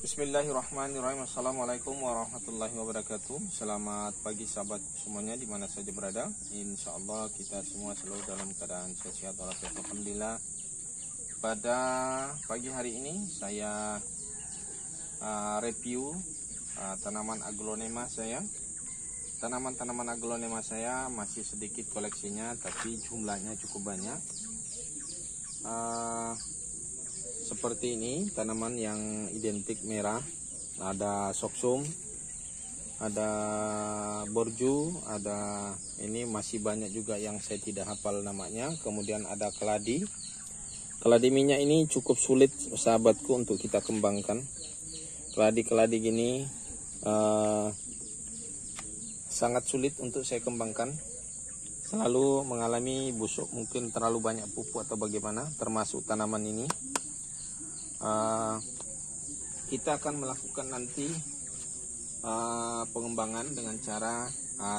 Bismillahirrahmanirrahim. Assalamualaikum warahmatullahi wabarakatuh. Selamat pagi sahabat semuanya di mana saja berada. Insya Allah kita semua selalu dalam keadaan sehat walafiat. Alhamdulillah. Pada pagi hari ini saya review tanaman aglonema saya. Tanaman-tanaman aglonema saya masih sedikit koleksinya, tapi jumlahnya cukup banyak. Seperti ini tanaman yang identik merah, ada soksum, ada borju, ada ini masih banyak juga yang saya tidak hafal namanya. Kemudian ada keladi. Keladi minyak ini cukup sulit sahabatku untuk kita kembangkan. Keladi-keladi gini sangat sulit untuk saya kembangkan. Selalu mengalami busuk, mungkin terlalu banyak pupuk atau bagaimana, termasuk tanaman ini. Kita akan melakukan nanti pengembangan dengan cara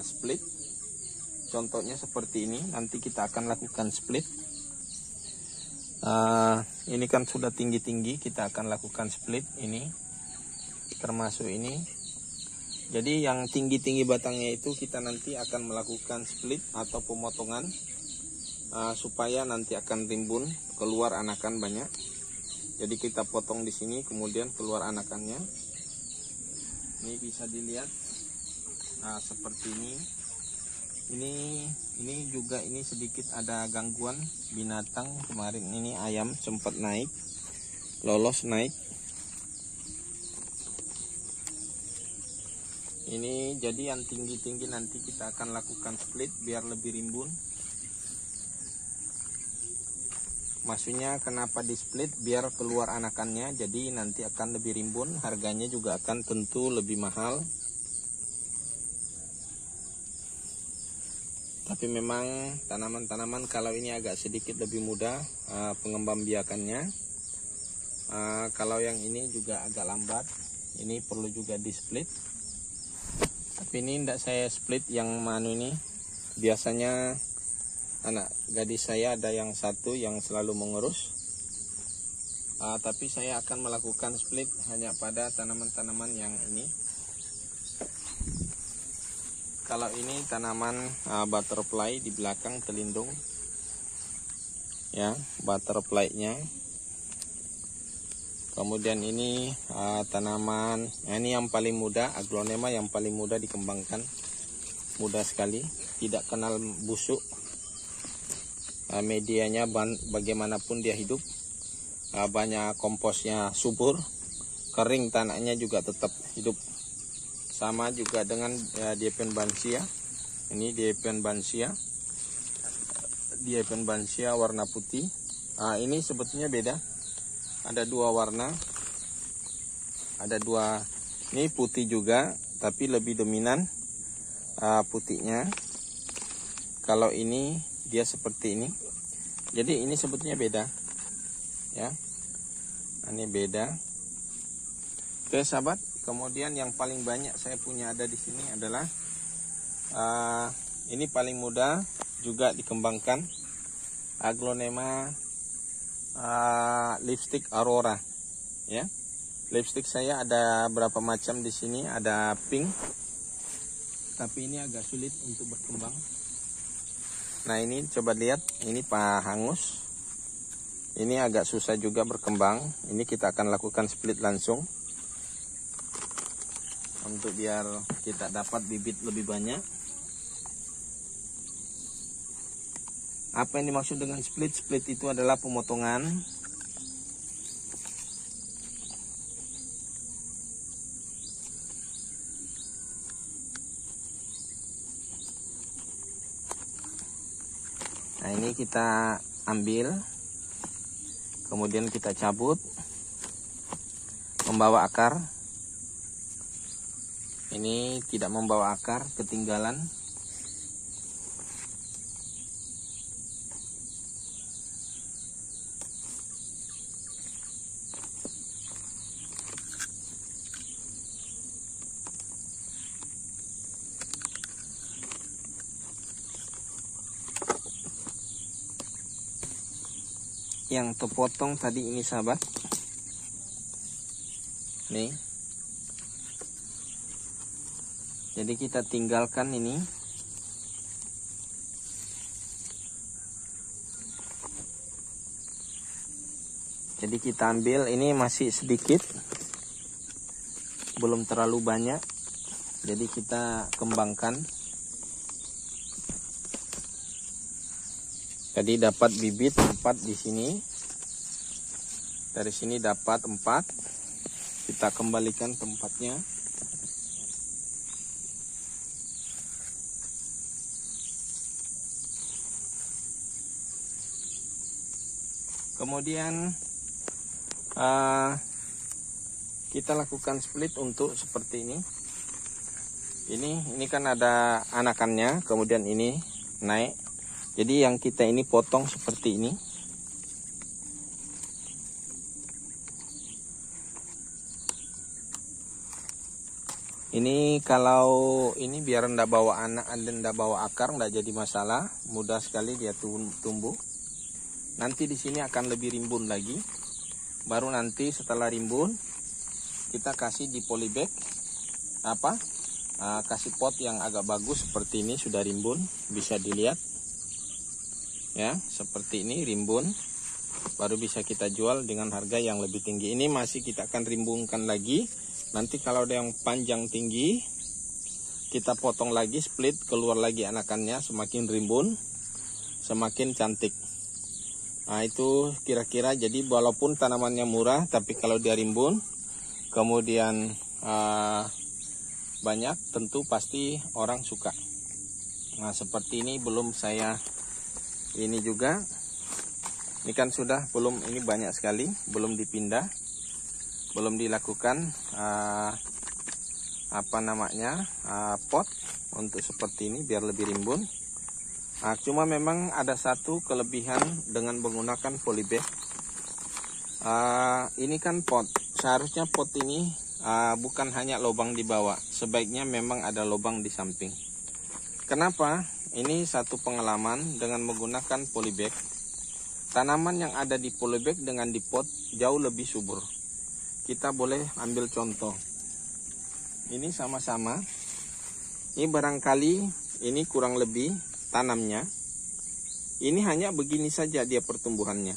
split. Contohnya seperti ini. Nanti kita akan lakukan split. Ini kan sudah tinggi-tinggi, kita akan lakukan split ini, termasuk ini. Jadi yang tinggi-tinggi batangnya itu kita nanti akan melakukan split atau pemotongan supaya nanti akan rimbun, keluar anakan banyak. Jadi kita potong di sini, kemudian keluar anakannya. Ini bisa dilihat seperti ini. Ini juga ini sedikit ada gangguan binatang. Kemarin ini ayam sempat naik, lolos naik. Ini jadi yang tinggi-tinggi nanti kita akan lakukan split biar lebih rimbun. Maksudnya kenapa di split, biar keluar anakannya, jadi nanti akan lebih rimbun, harganya juga akan tentu lebih mahal. Tapi memang tanaman-tanaman kalau ini agak sedikit lebih mudah pengembangbiakannya. Kalau yang ini juga agak lambat, ini perlu juga di split. Tapi ini tidak saya split yang manu ini, biasanya anak gadis saya ada yang satu yang selalu mengurus, tapi saya akan melakukan split hanya pada tanaman-tanaman yang ini. Kalau ini tanaman butterfly di belakang telindung, ya, butterfly-nya. Kemudian ini tanaman, ini yang paling mudah, aglonema yang paling mudah dikembangkan, mudah sekali, tidak kenal busuk. Medianya bagaimanapun dia hidup, banyak komposnya subur, kering tanahnya juga tetap hidup. Sama juga dengan Diepenbansia. Ini Diepenbansia warna putih. Ini sebetulnya beda, ada dua warna, ada dua. Ini putih juga, tapi lebih dominan putihnya. Kalau ini dia seperti ini. Jadi ini sebetulnya beda, ya. Ini beda. Oke sahabat. Kemudian yang paling banyak saya punya ada di sini adalah ini paling mudah juga dikembangkan, aglonema lipstick aurora, ya. Lipstick saya ada berapa macam di sini, ada pink, tapi ini agak sulit untuk berkembang. Nah ini coba lihat, ini Pak Hangus, ini agak susah juga berkembang. Ini kita akan lakukan split langsung untuk biar kita dapat bibit lebih banyak. Apa yang dimaksud dengan split? Split itu adalah pemotongan. Nah ini kita ambil, kemudian kita cabut, membawa akar. Ini tidak membawa akar, ketinggalan. Yang terpotong tadi ini sahabat, Nih. Jadi kita tinggalkan ini. Jadi kita ambil, ini masih sedikit, belum terlalu banyak. Jadi kita kembangkan. Tadi dapat bibit 4 di sini. Dari sini dapat 4. Kita kembalikan tempatnya. Kemudian kita lakukan split untuk seperti ini. Ini kan ada anakannya, kemudian ini naik. Jadi yang kita ini potong seperti ini. Ini kalau ini biar ndak bawa anak, ndak bawa akar, ndak jadi masalah, mudah sekali dia tumbuh. Nanti di sini akan lebih rimbun lagi. Baru nanti setelah rimbun kita kasih di polybag kasih pot yang agak bagus seperti ini, sudah rimbun, bisa dilihat ya, seperti ini rimbun, baru bisa kita jual dengan harga yang lebih tinggi. Ini masih kita akan rimbunkan lagi. Nanti kalau ada yang panjang tinggi kita potong lagi, split, keluar lagi anakannya, semakin rimbun semakin cantik. Nah itu kira-kira, jadi walaupun tanamannya murah, tapi kalau dia rimbun kemudian banyak, tentu pasti orang suka. Nah seperti ini belum saya ini juga, ini kan sudah belum, ini banyak sekali, belum dipindah, belum dilakukan pot untuk seperti ini biar lebih rimbun. Nah, cuma memang ada satu kelebihan dengan menggunakan polybag. Ini kan pot, seharusnya pot ini bukan hanya lubang di bawah, sebaiknya memang ada lubang di samping. Kenapa? Ini satu pengalaman dengan menggunakan polybag. Tanaman yang ada di polybag dengan di pot jauh lebih subur. Kita boleh ambil contoh. Ini sama-sama. Ini barangkali ini kurang lebih tanamnya. Ini hanya begini saja dia pertumbuhannya.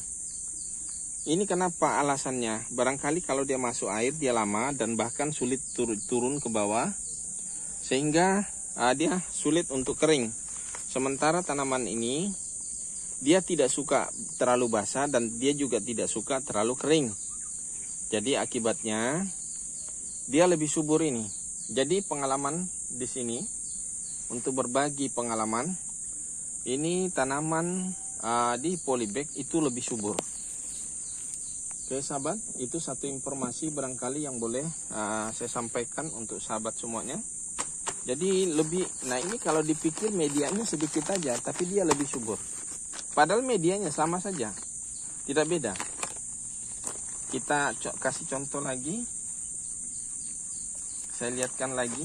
Ini kenapa alasannya? Barangkali kalau dia masuk air dia lama dan bahkan sulit turun ke bawah, sehingga dia sulit untuk kering. Sementara tanaman ini dia tidak suka terlalu basah dan dia juga tidak suka terlalu kering. Jadi akibatnya dia lebih subur ini. Jadi pengalaman di sini untuk berbagi pengalaman, ini tanaman di polybag itu lebih subur. Oke sahabat, itu satu informasi barangkali yang boleh saya sampaikan untuk sahabat semuanya. Jadi lebih, nah ini kalau dipikir medianya sedikit aja, tapi dia lebih subur. Padahal medianya sama saja, tidak beda. Kita kasih contoh lagi, saya lihatkan lagi.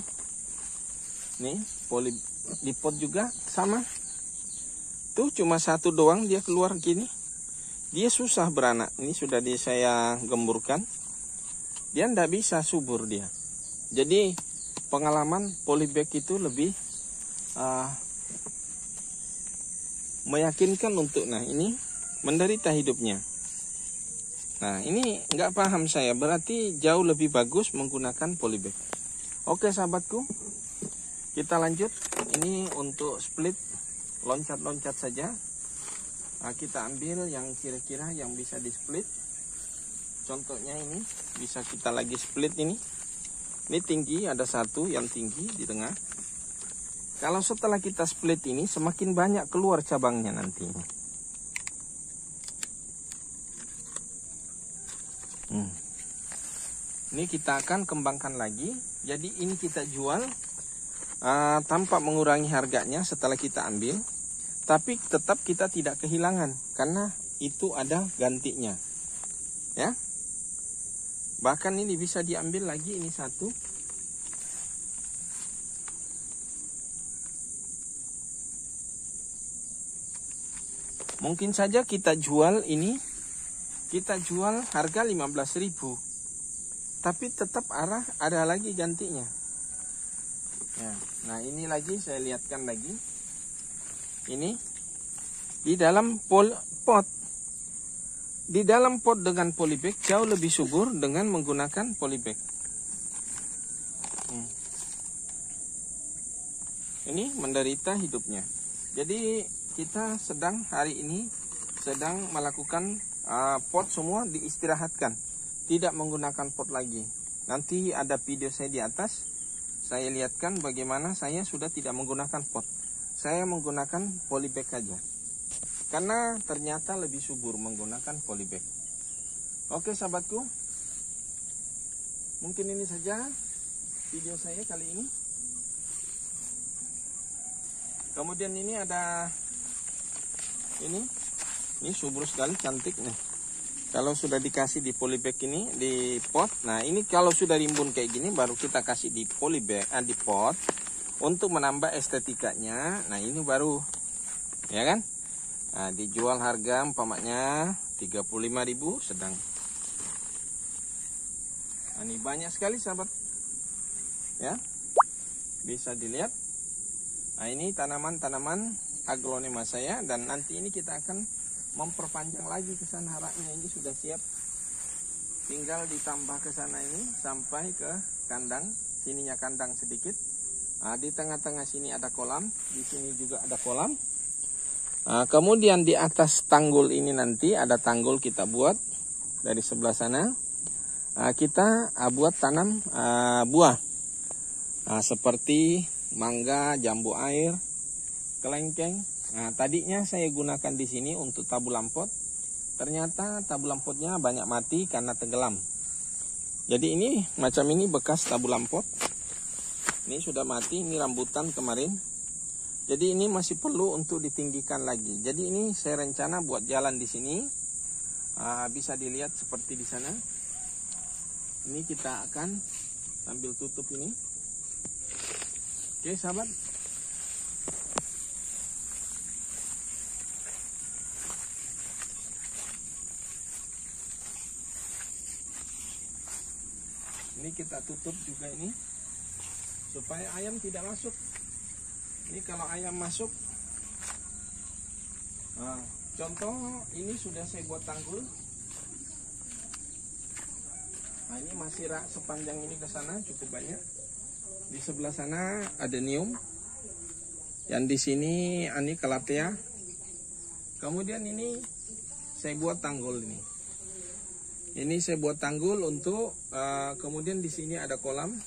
Nih, di pot juga sama. Tuh cuma satu doang dia keluar gini. Dia susah beranak. Ini sudah saya gemburkan. Dia ndak bisa subur dia. Jadi pengalaman polybag itu lebih meyakinkan untuk, nah ini menderita hidupnya. Nah ini nggak paham saya, berarti jauh lebih bagus menggunakan polybag. Oke sahabatku, kita lanjut. Ini untuk split, loncat-loncat saja. Nah, kita ambil yang kira-kira yang bisa di split. Contohnya ini bisa kita lagi split ini. Ini tinggi, ada satu yang tinggi di tengah. Kalau setelah kita split ini semakin banyak keluar cabangnya nantinya. Ini kita akan kembangkan lagi. Jadi ini kita jual tanpa mengurangi harganya setelah kita ambil. Tapi tetap kita tidak kehilangan karena itu ada gantinya. Ya. Bahkan ini bisa diambil lagi, ini satu. Mungkin saja kita jual ini, kita jual harga 15.000. tapi tetap arah ada lagi gantinya. Ya, nah ini lagi saya lihatkan lagi. Ini di dalam pot. Di dalam pot dengan polybag jauh lebih subur dengan menggunakan polybag. Ini menderita hidupnya. Jadi kita sedang hari ini sedang melakukan pot semua diistirahatkan, tidak menggunakan pot lagi. Nanti ada video saya di atas, saya lihatkan bagaimana saya sudah tidak menggunakan pot. Saya menggunakan polybag saja. Karena ternyata lebih subur menggunakan polybag. Oke sahabatku, mungkin ini saja video saya kali ini. Kemudian ini ada ini subur sekali, cantik nih. Kalau sudah dikasih di polybag ini di pot, nah ini kalau sudah rimbun kayak gini baru kita kasih di polybag di pot untuk menambah estetikanya. Nah ini baru, ya kan? Nah, dijual harga umpamanya 35.000 sedang. Nah, ini banyak sekali sahabat. Ya. Bisa dilihat. Nah, ini tanaman-tanaman aglonema saya dan nanti ini kita akan memperpanjang lagi ke sana. Raknya ini sudah siap. Tinggal ditambah ke sana ini sampai ke kandang. Sininya kandang sedikit. Nah, di tengah-tengah sini ada kolam, di sini juga ada kolam. Kemudian di atas tanggul ini nanti ada tanggul kita buat dari sebelah sana. Kita buat tanam buah seperti mangga, jambu air, kelengkeng. Nah, tadinya saya gunakan di sini untuk tabu lampot. Ternyata tabu lampotnya banyak mati karena tenggelam. Jadi ini macam ini bekas tabu lampot. Ini sudah mati, ini rambutan kemarin. Jadi ini masih perlu untuk ditinggikan lagi. Jadi ini saya rencana buat jalan di sini. Bisa dilihat seperti di sana. Ini kita akan sambil tutup ini. Oke sahabat. Ini kita tutup juga ini. Supaya ayam tidak masuk. Ini kalau ayam masuk, contoh ini sudah saya buat tanggul. Nah ini masih rak sepanjang ini ke sana cukup banyak. Di sebelah sana ada adenium. Yang di sini Anicalathea. Kemudian ini saya buat tanggul ini. Ini saya buat tanggul untuk kemudian di sini ada kolam.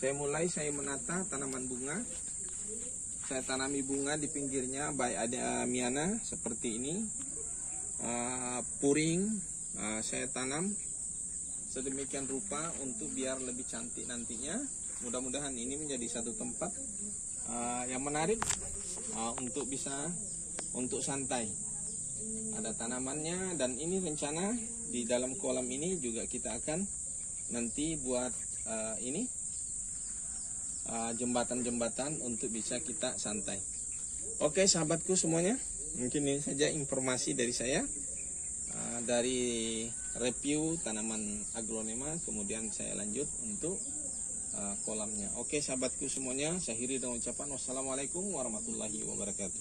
Saya menata tanaman bunga. Saya tanami bunga di pinggirnya, baik ada miana seperti ini, puring, saya tanam sedemikian rupa untuk biar lebih cantik nantinya. Mudah-mudahan ini menjadi satu tempat yang menarik untuk bisa untuk santai. Ada tanamannya dan ini rencana di dalam kolam ini juga kita akan nanti buat jembatan-jembatan untuk bisa kita santai. Oke sahabatku semuanya, mungkin ini saja informasi dari saya dari review tanaman aglonema. Kemudian saya lanjut untuk kolamnya. Oke sahabatku semuanya, saya akhiri dengan ucapan wassalamualaikum warahmatullahi wabarakatuh.